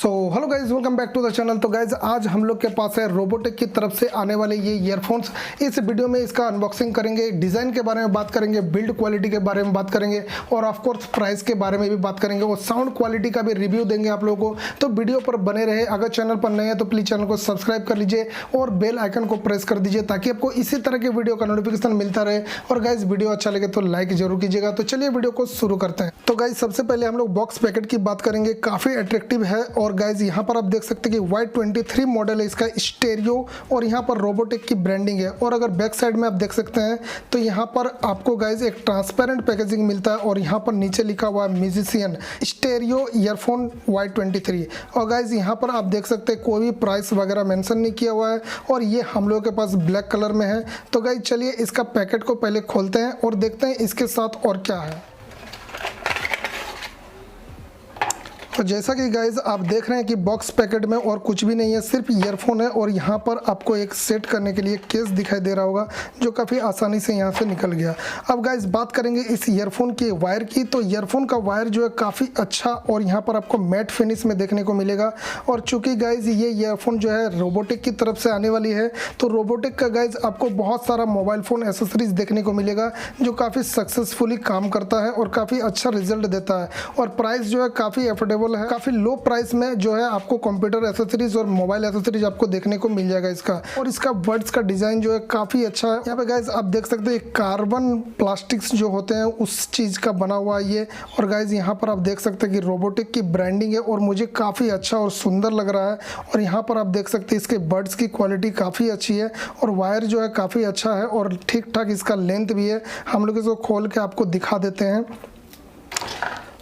So hello guys, welcome back to the channel. तो guys आज हम लोग के पास है रोबोटेक की तरफ से आने वाले ये ईयरफोन्स। इस वीडियो में इसका अनबॉक्सिंग करेंगे, डिज़ाइन के बारे में बात करेंगे, बिल्ड क्वालिटी के बारे में बात करेंगे और ऑफ कोर्स प्राइस के बारे में भी बात करेंगे और साउंड क्वालिटी का भी रिव्यू देंगे आप लोगों को। तो वीडियो पर बने रहे। अगर चैनल पर नए हैं तो प्लीज़ चैनल को सब्सक्राइब कर लीजिए और बेल आइकन को प्रेस कर दीजिए ताकि आपको इसी तरह के वीडियो का नोटिफिकेशन मिलता रहे। और गाइज वीडियो अच्छा लगे तो लाइक जरूर कीजिएगा। तो चलिए वीडियो को शुरू करते हैं। तो गाइज सबसे पहले हम लोग बॉक्स पैकेट की बात करेंगे। काफ़ी अट्रैक्टिव है और गाइज यहाँ पर आप देख सकते हैं कि Y23 मॉडल है इसका, स्टेरियो, और यहाँ पर रोबोटेक की ब्रांडिंग है। और अगर बैक साइड में आप देख सकते हैं तो यहाँ पर आपको गाइज एक ट्रांसपेरेंट पैकेजिंग मिलता है और यहाँ पर नीचे लिखा हुआ है म्यूजिशियन स्टेरियो ईयरफोन Y23। और गाइज यहाँ पर आप देख सकते हैं कोई भी प्राइस वगैरह मेंशन नहीं किया हुआ है और ये हम लोगों के पास ब्लैक कलर में है। तो गाइज चलिए इसका पैकेट को पहले खोलते हैं और देखते हैं इसके साथ और क्या है। तो जैसा कि गाइज आप देख रहे हैं कि बॉक्स पैकेट में और कुछ भी नहीं है, सिर्फ ईयरफोन है। और यहाँ पर आपको एक सेट करने के लिए केस दिखाई दे रहा होगा जो काफ़ी आसानी से यहाँ से निकल गया। अब गाइज बात करेंगे इस ईयरफोन के वायर की। तो ईयरफोन का वायर जो है काफ़ी अच्छा और यहाँ पर आपको मैट फिनिश में देखने को मिलेगा। और चूंकि गाइज ये ईयरफोन जो है रोबोटेक की तरफ से आने वाली है तो रोबोटेक का गाइज आपको बहुत सारा मोबाइल फ़ोन एसेसरीज देखने को मिलेगा जो काफ़ी सक्सेसफुली काम करता है और काफ़ी अच्छा रिजल्ट देता है। और प्राइस जो है काफ़ी एफोर्डेबल है, काफी लो प्राइस में जो है आपको कंप्यूटर एसेसरीज और मोबाइल एसेसरीज आपको देखने को मिल जाएगा इसका। और इसका बड्स का डिजाइन जो है काफी अच्छा है। यहाँ पे गाइज आप देख सकते हैं कार्बन प्लास्टिक्स जो होते हैं उस चीज का बना हुआ है ये। और गाइज यहाँ पर आप देख सकते हैं कि रोबोटिक की ब्रांडिंग है और मुझे काफी अच्छा और सुंदर लग रहा है। और यहाँ पर आप देख सकते हैं इसके बड्स की क्वालिटी काफी अच्छी है और वायर जो है काफी अच्छा है और ठीक ठाक इसका लेंथ भी है। हम लोग इसको खोल के आपको दिखा देते हैं।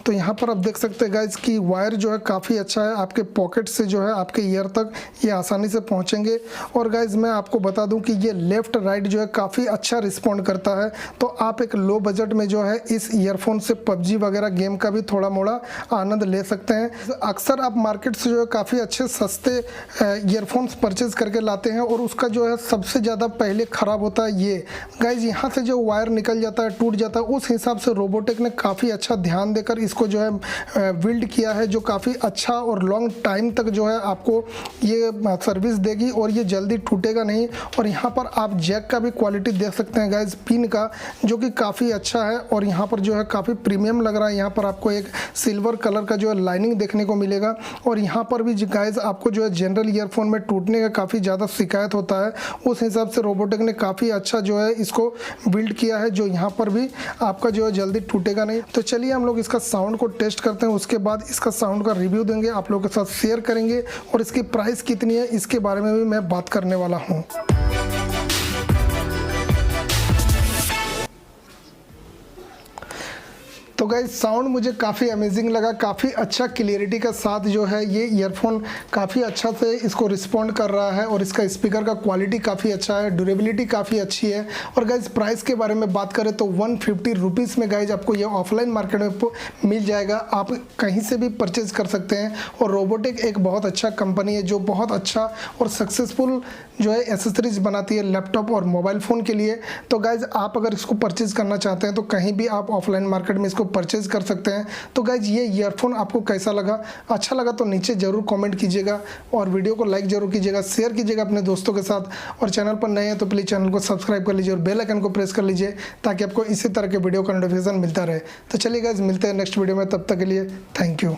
तो यहाँ पर आप देख सकते हैं गाइज कि वायर जो है काफ़ी अच्छा है। आपके पॉकेट से जो है आपके ईयर तक ये आसानी से पहुँचेंगे। और गाइज मैं आपको बता दूं कि ये लेफ़्ट राइट जो है काफ़ी अच्छा रिस्पॉन्ड करता है। तो आप एक लो बजट में जो है इस ईयरफोन से PUBG वगैरह गेम का भी थोड़ा मोड़ा आनंद ले सकते हैं। अक्सर आप मार्केट से जो है काफ़ी अच्छे सस्ते ईयरफोन्स परचेज़ करके लाते हैं और उसका जो है सबसे ज़्यादा पहले ख़राब होता है ये। गाइज यहाँ से जो वायर निकल जाता है, टूट जाता है, उस हिसाब से रोबोटेक ने काफ़ी अच्छा ध्यान देकर इसको जो है बिल्ड किया है जो काफ़ी अच्छा और लॉन्ग टाइम तक जो है आपको ये सर्विस देगी और ये जल्दी टूटेगा नहीं। और यहाँ पर आप जैक का भी क्वालिटी देख सकते हैं गाइज, पिन का, जो कि काफ़ी अच्छा है और यहाँ पर जो है काफ़ी प्रीमियम लग रहा है। यहाँ पर आपको एक सिल्वर कलर का जो है लाइनिंग देखने को मिलेगा। और यहाँ पर भी गाइज आपको जो है जनरल ईयरफोन में टूटने का काफ़ी ज़्यादा शिकायत होता है, उस हिसाब से रोबोटेक ने काफ़ी अच्छा जो है इसको बिल्ड किया है जो यहाँ पर भी आपका जो है जल्दी टूटेगा नहीं। तो चलिए हम लोग इसका साउंड को टेस्ट करते हैं, उसके बाद इसका साउंड का रिव्यू देंगे, आप लोगों के साथ शेयर करेंगे और इसकी प्राइस कितनी है इसके बारे में भी मैं बात करने वाला हूं। तो गाइज साउंड मुझे काफ़ी अमेजिंग लगा, काफ़ी अच्छा क्लियरिटी के साथ जो है ये ईयरफोन काफ़ी अच्छा से इसको रिस्पॉन्ड कर रहा है और इसका स्पीकर का क्वालिटी काफ़ी अच्छा है, ड्यूरेबिलिटी काफ़ी अच्छी है। और गाइज प्राइस के बारे में बात करें तो 150 रुपीज़ में गाइज आपको ये ऑफलाइन मार्केट में मिल जाएगा, आप कहीं से भी परचेज कर सकते हैं। और रोबोटेक एक बहुत अच्छा कंपनी है जो बहुत अच्छा और सक्सेसफुल जो है एसेसरीज बनाती है लैपटॉप और मोबाइल फ़ोन के लिए। तो गाइज आप अगर इसको परचेज़ करना चाहते हैं तो कहीं भी आप ऑफलाइन मार्केट में इसको परचेज कर सकते हैं। तो गाइज ये ईयरफोन आपको कैसा लगा? अच्छा लगा तो नीचे जरूर कमेंट कीजिएगा और वीडियो को लाइक जरूर कीजिएगा, शेयर कीजिएगा अपने दोस्तों के साथ। और चैनल पर नए हैं तो प्लीज़ चैनल को सब्सक्राइब कर लीजिए और बेल आइकन को प्रेस कर लीजिए ताकि आपको इसी तरह के वीडियो का नोटिफिकेशन मिलता रहे। तो चलिए गाइज मिलते हैं नेक्स्ट वीडियो में, तब तक के लिए थैंक यू।